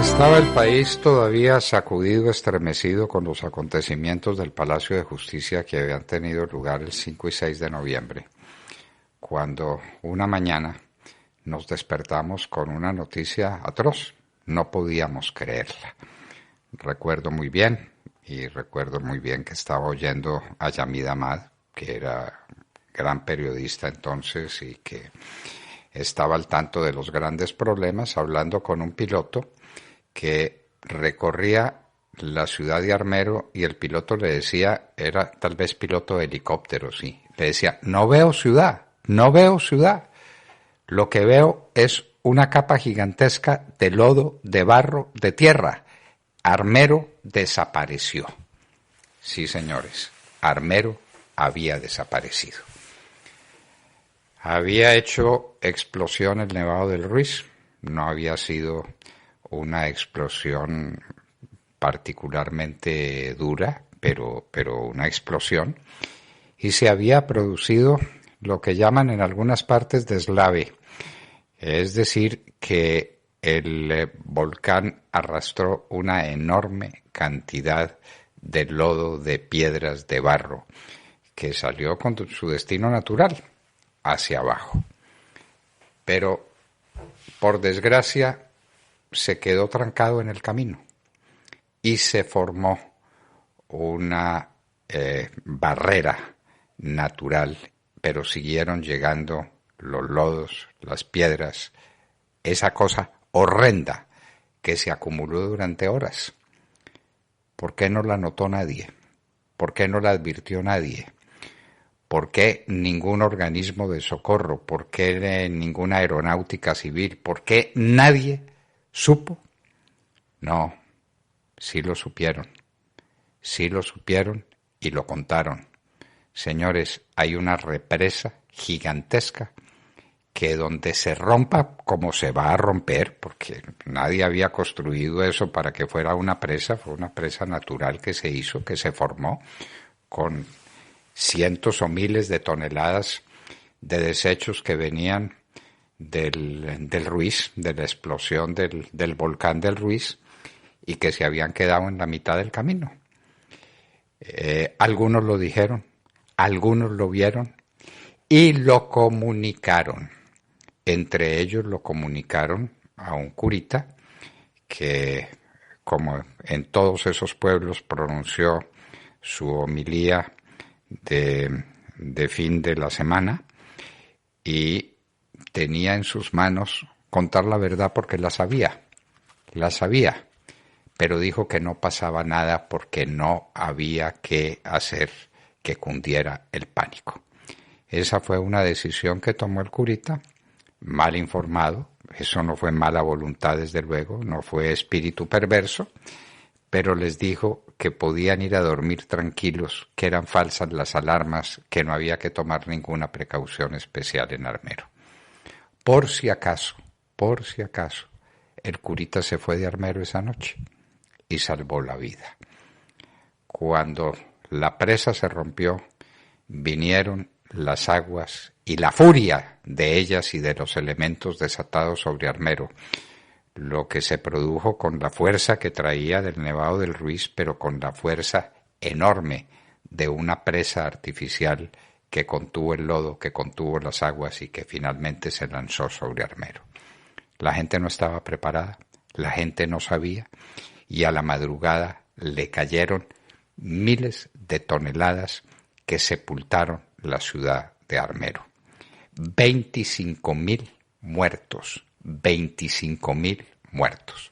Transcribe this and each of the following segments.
Estaba el país todavía sacudido, estremecido con los acontecimientos del Palacio de Justicia que habían tenido lugar el 5 y 6 de noviembre, cuando una mañana nos despertamos con una noticia atroz. No podíamos creerla. Recuerdo muy bien que estaba oyendo a Yamid Ahmad, que era gran periodista entonces y que estaba al tanto de los grandes problemas, hablando con un piloto que recorría la ciudad de Armero, y el piloto le decía, era tal vez piloto de helicóptero, sí, le decía, no veo ciudad, lo que veo es una capa gigantesca de lodo, de barro, de tierra. Armero desapareció. Sí, señores, Armero había desaparecido. Había hecho explosión el Nevado del Ruiz, no había sido una explosión particularmente dura, pero una explosión, y se había producido lo que llaman en algunas partes deslave, es decir, que el volcán arrastró una enorme cantidad de lodo, de piedras, de barro, que salió con su destino natural, hacia abajo. Pero, por desgracia, se quedó trancado en el camino y se formó una barrera natural, pero siguieron llegando los lodos, las piedras, esa cosa horrenda que se acumuló durante horas. ¿Por qué no la notó nadie? ¿Por qué no la advirtió nadie? ¿Por qué ningún organismo de socorro? ¿Por qué ninguna aeronáutica civil? ¿Por qué nadie supo? No, sí lo supieron y lo contaron. Señores, hay una represa gigantesca que donde se rompa, como se va a romper, porque nadie había construido eso para que fuera una presa, fue una presa natural que se hizo, que se formó con cientos o miles de toneladas de desechos que venían del Ruiz, de la explosión del volcán del Ruiz, y que se habían quedado en la mitad del camino. Algunos lo dijeron, algunos lo vieron y lo comunicaron. Entre ellos lo comunicaron a un curita que, como en todos esos pueblos, pronunció su homilía de fin de la semana y tenía en sus manos contar la verdad porque la sabía, pero dijo que no pasaba nada porque no había que hacer que cundiera el pánico. Esa fue una decisión que tomó el curita, mal informado. Eso no fue mala voluntad, desde luego, no fue espíritu perverso, pero les dijo que podían ir a dormir tranquilos, que eran falsas las alarmas, que no había que tomar ninguna precaución especial en Armero. Por si acaso, el curita se fue de Armero esa noche y salvó la vida. Cuando la presa se rompió, vinieron las aguas y la furia de ellas y de los elementos desatados sobre Armero, lo que se produjo con la fuerza que traía del Nevado del Ruiz, pero con la fuerza enorme de una presa artificial que contuvo el lodo, que contuvo las aguas y que finalmente se lanzó sobre Armero. La gente no estaba preparada, la gente no sabía, y a la madrugada le cayeron miles de toneladas que sepultaron la ciudad de Armero. 25.000 muertos. 25.000 muertos.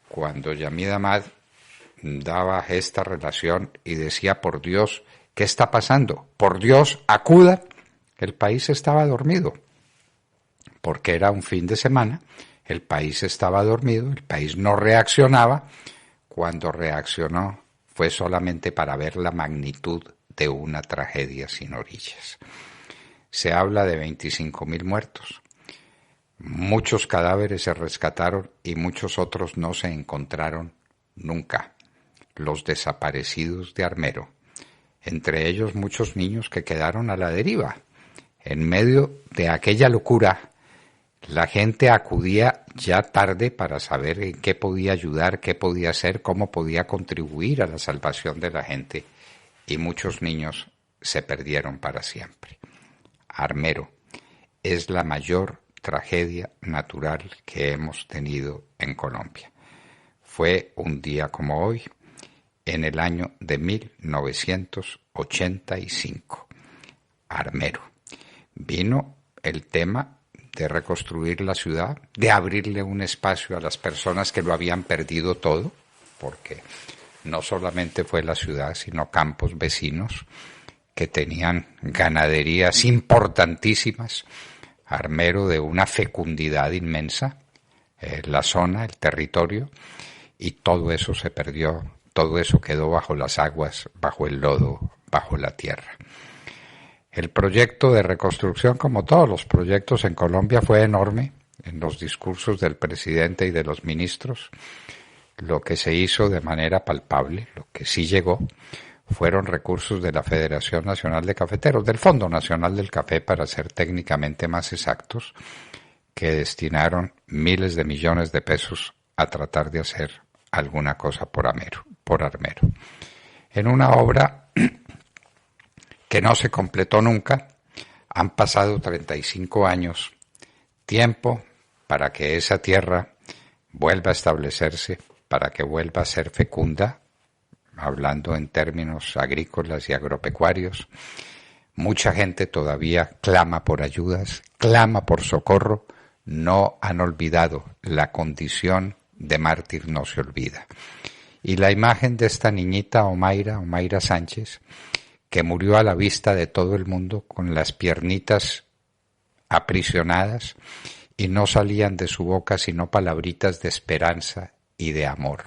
Cuando Yamid Ahmad daba esta relación y decía, por Dios, ¿qué está pasando? Por Dios, acuda. El país estaba dormido, porque era un fin de semana, el país estaba dormido, el país no reaccionaba. Cuando reaccionó fue solamente para ver la magnitud de una tragedia sin orillas. Se habla de 25.000 muertos. Muchos cadáveres se rescataron y muchos otros no se encontraron nunca. Los desaparecidos de Armero. Entre ellos muchos niños que quedaron a la deriva. En medio de aquella locura, La gente acudía ya tarde para saber en qué podía ayudar, qué podía hacer, cómo podía contribuir a la salvación de la gente, y muchos niños se perdieron para siempre. Armero es la mayor tragedia natural que hemos tenido en Colombia. Fue un día como hoy, en el año de 1985. Armero. Vino el tema de reconstruir la ciudad, de abrirle un espacio a las personas que lo habían perdido todo, porque no solamente fue la ciudad, sino campos vecinos que tenían ganaderías importantísimas. Armero de una fecundidad inmensa, la zona, el territorio, y todo eso se perdió, todo eso quedó bajo las aguas, bajo el lodo, bajo la tierra. El proyecto de reconstrucción, como todos los proyectos en Colombia, fue enorme en los discursos del presidente y de los ministros. Lo que se hizo de manera palpable, lo que sí llegó, fueron recursos de la Federación Nacional de Cafeteros, del Fondo Nacional del Café, para ser técnicamente más exactos, que destinaron miles de millones de pesos a tratar de hacer alguna cosa por Armero. En una obra que no se completó nunca, han pasado 35 años, tiempo para que esa tierra vuelva a establecerse, para que vuelva a ser fecunda, hablando en términos agrícolas y agropecuarios. Mucha gente todavía clama por ayudas, clama por socorro, no han olvidado la condición de mártir, no se olvida. Y la imagen de esta niñita Omaira Sánchez, que murió a la vista de todo el mundo con las piernitas aprisionadas y no salían de su boca sino palabritas de esperanza y de amor.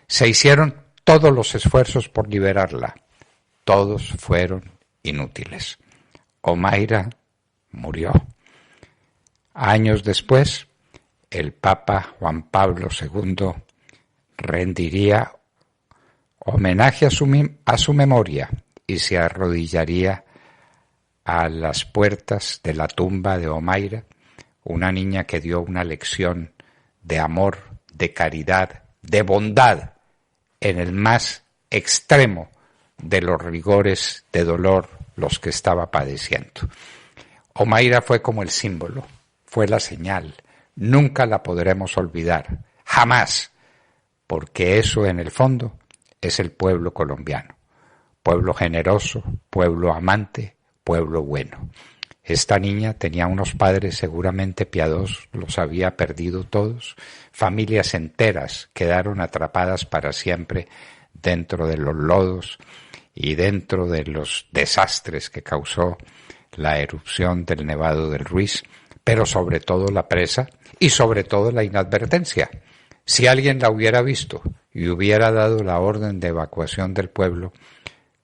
Se hicieron todos los esfuerzos por liberarla, todos fueron inútiles. Omaira murió. Años después, el Papa Juan Pablo II rendiría homenaje a su memoria y se arrodillaría a las puertas de la tumba de Omaira, una niña que dio una lección de amor, de caridad, de bondad, en el más extremo de los rigores de dolor los que estaba padeciendo. Omaira fue como el símbolo, fue la señal, nunca la podremos olvidar, jamás, porque eso en el fondo es el pueblo colombiano. Pueblo generoso, pueblo amante, pueblo bueno. Esta niña tenía unos padres seguramente piadosos, los había perdido todos. Familias enteras quedaron atrapadas para siempre dentro de los lodos y dentro de los desastres que causó la erupción del Nevado del Ruiz, pero sobre todo la presa y sobre todo la inadvertencia. Si alguien la hubiera visto y hubiera dado la orden de evacuación del pueblo,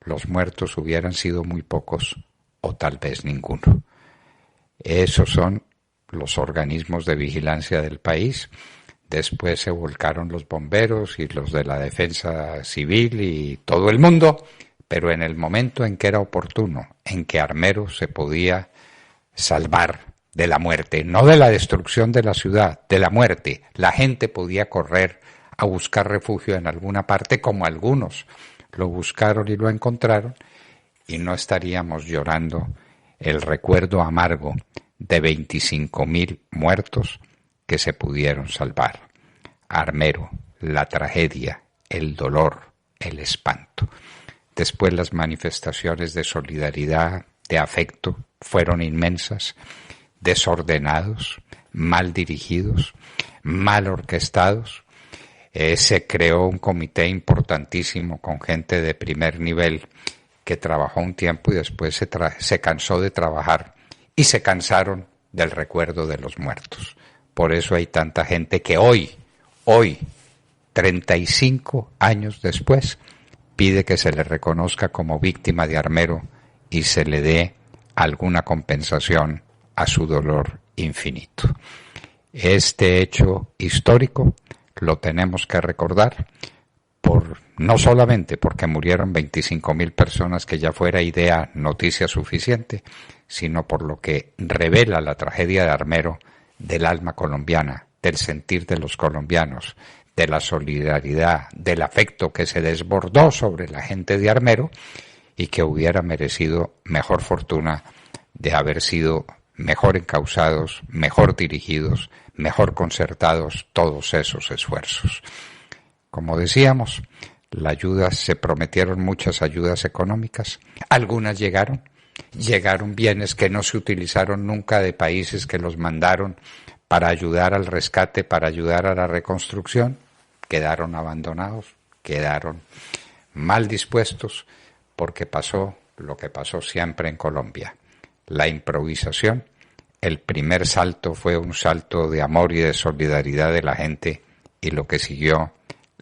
los muertos hubieran sido muy pocos o tal vez ninguno. Esos son los organismos de vigilancia del país. Después se volcaron los bomberos y los de la defensa civil y todo el mundo, pero en el momento en que era oportuno, en que Armero se podía salvar de la muerte, no de la destrucción de la ciudad, de la muerte, la gente podía correr a buscar refugio en alguna parte, como algunos lo buscaron y lo encontraron, y no estaríamos llorando el recuerdo amargo de 25.000 muertos que se pudieron salvar. Armero, la tragedia, el dolor, el espanto. Después las manifestaciones de solidaridad, de afecto, fueron inmensas, desordenados, mal dirigidos, mal orquestados. Se creó un comité importantísimo con gente de primer nivel que trabajó un tiempo y después se cansó de trabajar y se cansaron del recuerdo de los muertos. Por eso hay tanta gente que hoy, 35 años después, pide que se le reconozca como víctima de Armero y se le dé alguna compensación a su dolor infinito. Este hecho histórico lo tenemos que recordar, no solamente porque murieron 25.000 personas, que ya fuera noticia suficiente, sino por lo que revela la tragedia de Armero del alma colombiana, del sentir de los colombianos, de la solidaridad, del afecto que se desbordó sobre la gente de Armero y que hubiera merecido mejor fortuna de haber sido mejor encausados, mejor dirigidos, mejor concertados todos esos esfuerzos. Como decíamos, se prometieron muchas ayudas económicas, algunas llegaron bienes que no se utilizaron nunca de países que los mandaron para ayudar al rescate, para ayudar a la reconstrucción, quedaron abandonados, quedaron mal dispuestos, porque pasó lo que pasó siempre en Colombia, la improvisación. El primer salto fue un salto de amor y de solidaridad de la gente, y lo que siguió,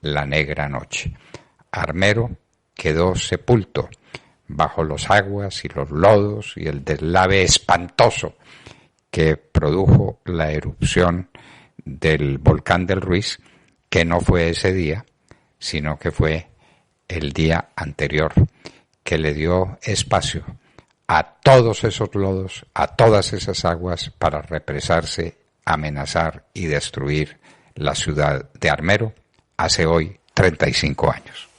la negra noche. Armero quedó sepulto bajo los aguas y los lodos y el deslave espantoso que produjo la erupción del volcán del Ruiz, que no fue ese día, sino que fue el día anterior, que le dio espacio a todos esos lodos, a todas esas aguas, para represarse, amenazar y destruir la ciudad de Armero hace hoy 35 años.